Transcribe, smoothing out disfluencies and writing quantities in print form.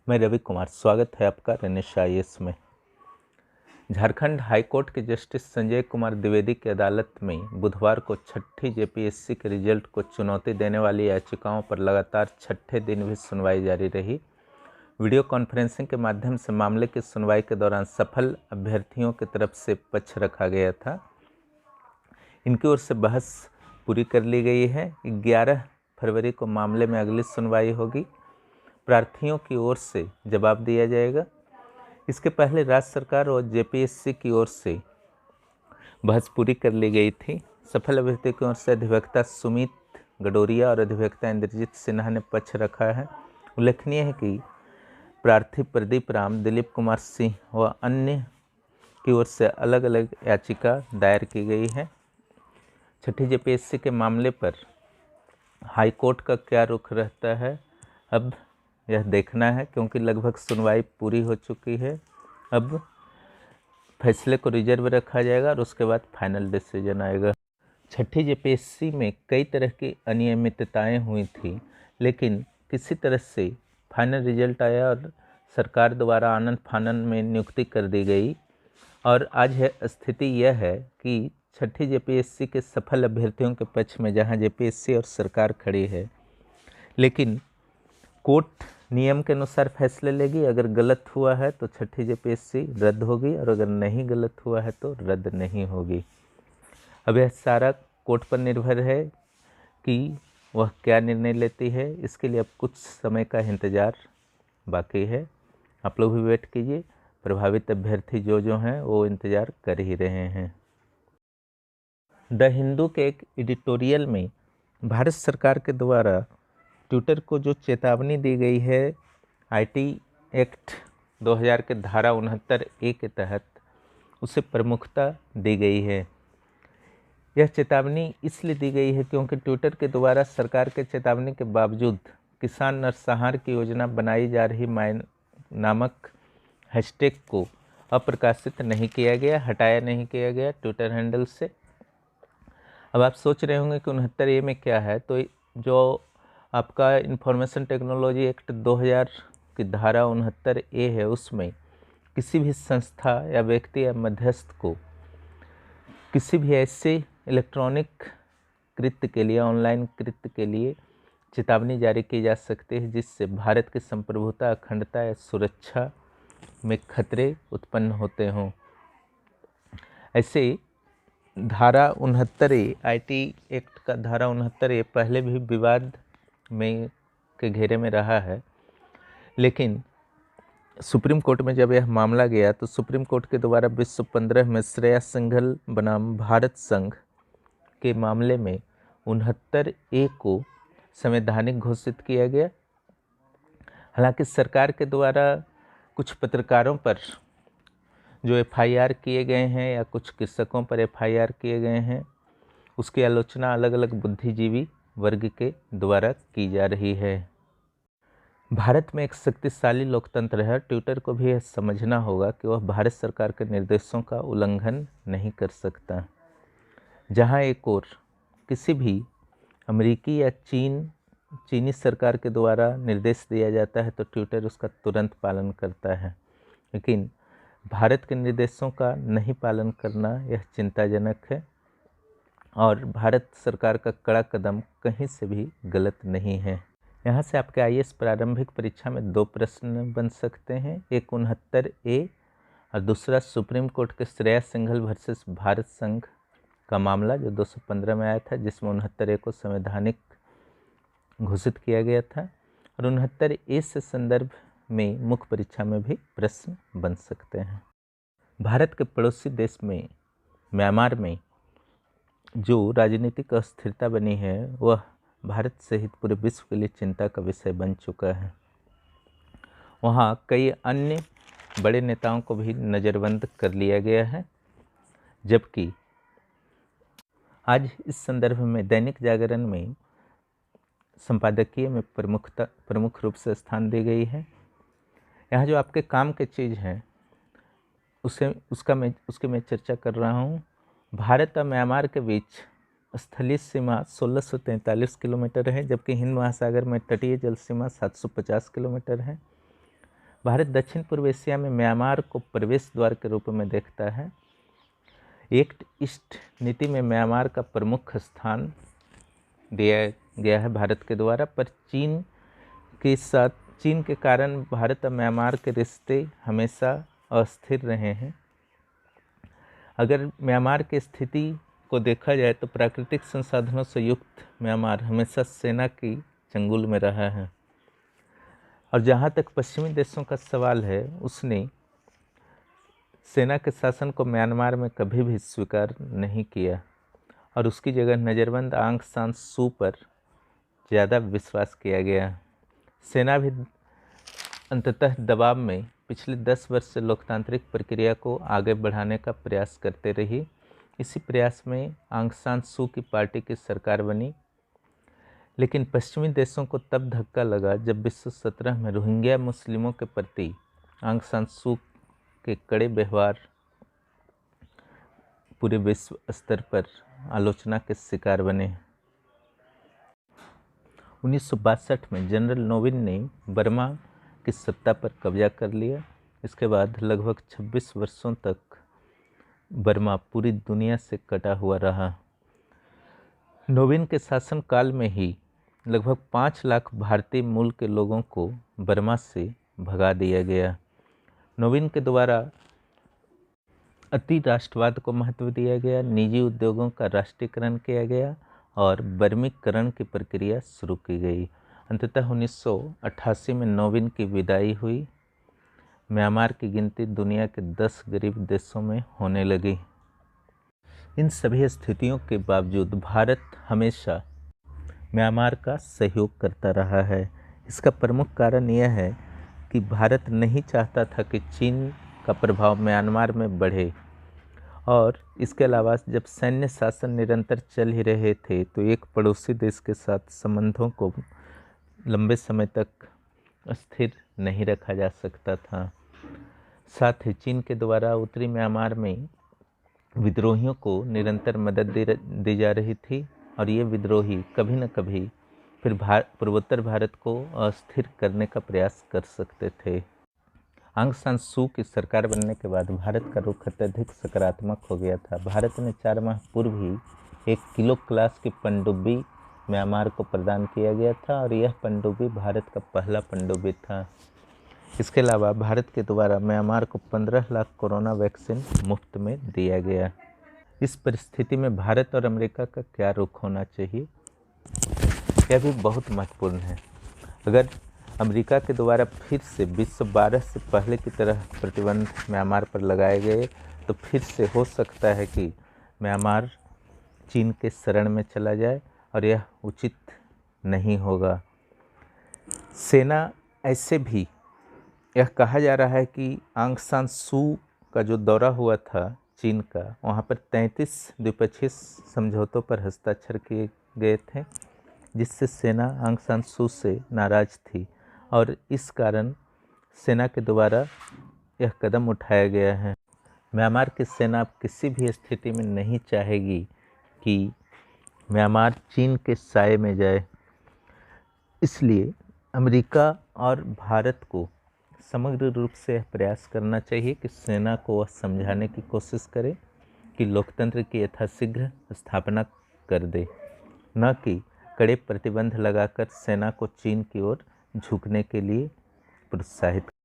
मैं रवि कुमार, स्वागत है आपका रनिश आईएएस में। झारखंड हाईकोर्ट के जस्टिस संजय कुमार द्विवेदी की अदालत में बुधवार को छठी जेपीएससी के रिजल्ट को चुनौती देने वाली याचिकाओं पर लगातार छठे दिन भी सुनवाई जारी रही। वीडियो कॉन्फ्रेंसिंग के माध्यम से मामले की सुनवाई के दौरान सफल अभ्यर्थियों की तरफ से पक्ष रखा गया था। इनकी ओर से बहस पूरी कर ली गई है। 11 फरवरी को मामले में अगली सुनवाई होगी। प्रार्थियों की ओर से जवाब दिया जाएगा। इसके पहले राज्य सरकार और जेपीएससी की ओर से बहस पूरी कर ली गई थी। सफल अभ्यर्थी की ओर से अधिवक्ता सुमित गडोरिया और अधिवक्ता इंद्रजीत सिन्हा ने पक्ष रखा है। उल्लेखनीय है कि प्रार्थी प्रदीप राम, दिलीप कुमार सिंह व अन्य की ओर से अलग अलग याचिका दायर की गई है। छठी जेपीएससी के मामले पर हाईकोर्ट का क्या रुख रहता है, अब यह देखना है, क्योंकि लगभग सुनवाई पूरी हो चुकी है। अब फैसले को रिजर्व रखा जाएगा और उसके बाद फाइनल डिसीजन आएगा। छठी जेपीएससी में कई तरह की अनियमितताएं हुई थी, लेकिन किसी तरह से फाइनल रिजल्ट आया और सरकार द्वारा आनन फानन में नियुक्ति कर दी गई। और आज स्थिति यह है कि छठी जेपीएससी के सफल अभ्यर्थियों के पक्ष में जहां जेपीएससी और सरकार खड़ी है, लेकिन कोर्ट नियम के अनुसार फैसले लेगी। अगर गलत हुआ है तो छठी जेपीएससी रद्द होगी और अगर नहीं गलत हुआ है तो रद्द नहीं होगी। अब यह सारा कोर्ट पर निर्भर है कि वह क्या निर्णय लेती है। इसके लिए अब कुछ समय का इंतज़ार बाकी है। आप लोग भी वेट कीजिए। प्रभावित अभ्यर्थी जो हैं वो इंतज़ार कर ही रहे हैं। द हिंदू के एक एडिटोरियल में भारत सरकार के द्वारा ट्विटर को जो चेतावनी दी गई है आईटी एक्ट 2000 के धारा 69A के तहत, उसे प्रमुखता दी गई है। यह चेतावनी इसलिए दी गई है क्योंकि ट्विटर के द्वारा सरकार के चेतावनी के बावजूद किसान नरसंहार की योजना बनाई जा रही नामक हैशटैग को अप्रकाशित नहीं किया गया, हटाया नहीं किया गया ट्विटर हैंडल से। अब आप सोच रहे होंगे कि 69A में क्या है, तो जो आपका इंफॉर्मेशन टेक्नोलॉजी एक्ट 2000 की धारा 69A है, उसमें किसी भी संस्था या व्यक्ति या मध्यस्थ को किसी भी ऐसे इलेक्ट्रॉनिक कृत्य के लिए, ऑनलाइन कृत्य के लिए चेतावनी जारी की जा सकती है जिससे भारत की संप्रभुता, अखंडता या सुरक्षा में खतरे उत्पन्न होते हों। ऐसे धारा 69A, आईटी एक्ट का धारा 69A पहले भी विवाद में के घेरे में रहा है, लेकिन सुप्रीम कोर्ट में जब यह मामला गया तो सुप्रीम कोर्ट के द्वारा 2015 में श्रेया सिंघल बनाम भारत संघ के मामले में 69A को संवैधानिक घोषित किया गया। हालांकि सरकार के द्वारा कुछ पत्रकारों पर जो एफआईआर किए गए हैं या कुछ कृषकों पर एफआईआर किए गए हैं, उसकी आलोचना अलग अलग बुद्धिजीवी वर्ग के द्वारा की जा रही है। भारत में एक शक्तिशाली लोकतंत्र है। ट्विटर को भी यह समझना होगा कि वह भारत सरकार के निर्देशों का उल्लंघन नहीं कर सकता। जहां एक और किसी भी अमेरिकी या चीनी सरकार के द्वारा निर्देश दिया जाता है तो ट्विटर उसका तुरंत पालन करता है, लेकिन भारत के निर्देशों का नहीं पालन करना यह चिंताजनक है और भारत सरकार का कड़ा कदम कहीं से भी गलत नहीं है। यहाँ से आपके आईएएस प्रारंभिक परीक्षा में 2 प्रश्न बन सकते हैं, एक 69A और दूसरा सुप्रीम कोर्ट के श्रेया सिंघल वर्सेस भारत संघ का मामला जो 215 में आया था, जिसमें 69A को संवैधानिक घोषित किया गया था। और 69A से संदर्भ में मुख्य परीक्षा में भी प्रश्न बन सकते हैं। भारत के पड़ोसी देश में म्यांमार में जो राजनीतिक अस्थिरता बनी है वह भारत सहित पूरे विश्व के लिए चिंता का विषय बन चुका है। वहाँ कई अन्य बड़े नेताओं को भी नज़रबंद कर लिया गया है, जबकि आज इस संदर्भ में दैनिक जागरण में संपादकीय में प्रमुख रूप से स्थान दी गई है। यहाँ जो आपके काम के चीज़ हैं उसकी मैं चर्चा कर रहा हूँ। भारत और म्यांमार के बीच स्थलीय सीमा 1643 किलोमीटर है, जबकि हिंद महासागर में तटीय जल सीमा 750 किलोमीटर है। भारत दक्षिण पूर्व एशिया में म्यांमार को प्रवेश द्वार के रूप में देखता है। एक्ट ईस्ट नीति में म्यांमार का प्रमुख स्थान दिया गया है भारत के द्वारा, पर चीन के कारण भारत और म्यांमार के रिश्ते हमेशा अस्थिर रहे हैं। अगर म्यांमार की स्थिति को देखा जाए तो प्राकृतिक संसाधनों से युक्त म्यांमार हमेशा सेना की चंगुल में रहा है, और जहाँ तक पश्चिमी देशों का सवाल है, उसने सेना के शासन को म्यांमार में कभी भी स्वीकार नहीं किया और उसकी जगह नज़रबंद आंग सान सू पर ज़्यादा विश्वास किया गया। सेना भी अंततः दबाव में पिछले 10 वर्ष से लोकतांत्रिक प्रक्रिया को आगे बढ़ाने का प्रयास करते रही। इसी प्रयास में आंग सान सू की पार्टी की सरकार बनी, लेकिन पश्चिमी देशों को तब धक्का लगा जब 2017 में रोहिंग्या मुस्लिमों के प्रति आंग सान सू के कड़े व्यवहार पूरे विश्व स्तर पर आलोचना के शिकार बने। 1962 में जनरल नोविन ने बर्मा की सत्ता पर कब्जा कर लिया। इसके बाद लगभग 26 वर्षों तक बर्मा पूरी दुनिया से कटा हुआ रहा। नोविन के शासनकाल में ही लगभग 5 लाख भारतीय मूल के लोगों को बर्मा से भगा दिया गया। नोविन के द्वारा अति राष्ट्रवाद को महत्व दिया गया, निजी उद्योगों का राष्ट्रीयकरण किया गया और बर्मीकरण की प्रक्रिया शुरू की गई। अंततः 1988 में नोविन की विदाई हुई। म्यांमार की गिनती दुनिया के 10 गरीब देशों में होने लगी। इन सभी स्थितियों के बावजूद भारत हमेशा म्यांमार का सहयोग करता रहा है। इसका प्रमुख कारण यह है कि भारत नहीं चाहता था कि चीन का प्रभाव म्यांमार में बढ़े, और इसके अलावा जब सैन्य शासन निरंतर चल ही रहे थे तो एक पड़ोसी देश के साथ संबंधों को लंबे समय तक स्थिर नहीं रखा जा सकता था। साथ ही चीन के द्वारा उत्तरी म्यांमार में विद्रोहियों को निरंतर मदद दी जा रही थी, और ये विद्रोही कभी न कभी फिर पूर्वोत्तर भारत को अस्थिर करने का प्रयास कर सकते थे। आंग सान सू की सरकार बनने के बाद भारत का रुख अत्यधिक सकारात्मक हो गया था। भारत ने 4 माह पूर्व ही एक किलो क्लास की पनडुब्बी म्यांमार को प्रदान किया गया था, और यह पनडुब्बी भारत का पहला पनडुब्बी था। इसके अलावा भारत के द्वारा म्यांमार को 15 लाख कोरोना वैक्सीन मुफ्त में दिया गया। इस परिस्थिति में भारत और अमेरिका का क्या रुख होना चाहिए, यह भी बहुत महत्वपूर्ण है। अगर अमेरिका के द्वारा फिर से 2012 से पहले की तरह प्रतिबंध म्यांमार पर लगाए गए तो फिर से हो सकता है कि म्यांमार चीन के शरण में चला जाए, और यह उचित नहीं होगा। सेना ऐसे भी यह कहा जा रहा है कि आंग सान सू का जो दौरा हुआ था चीन का, वहाँ पर 33 द्विपक्षीय समझौतों पर हस्ताक्षर किए गए थे, जिससे सेना आंग सान सू से नाराज थी, और इस कारण सेना के द्वारा यह कदम उठाया गया है। म्यांमार की सेना किसी भी स्थिति में नहीं चाहेगी कि म्यांमार चीन के साए में जाए। इसलिए अमेरिका और भारत को समग्र रूप से यह प्रयास करना चाहिए कि सेना को वह समझाने की कोशिश करे कि लोकतंत्र की यथाशीघ्र स्थापना कर दे, न कि कड़े प्रतिबंध लगाकर सेना को चीन की ओर झुकने के लिए प्रोत्साहित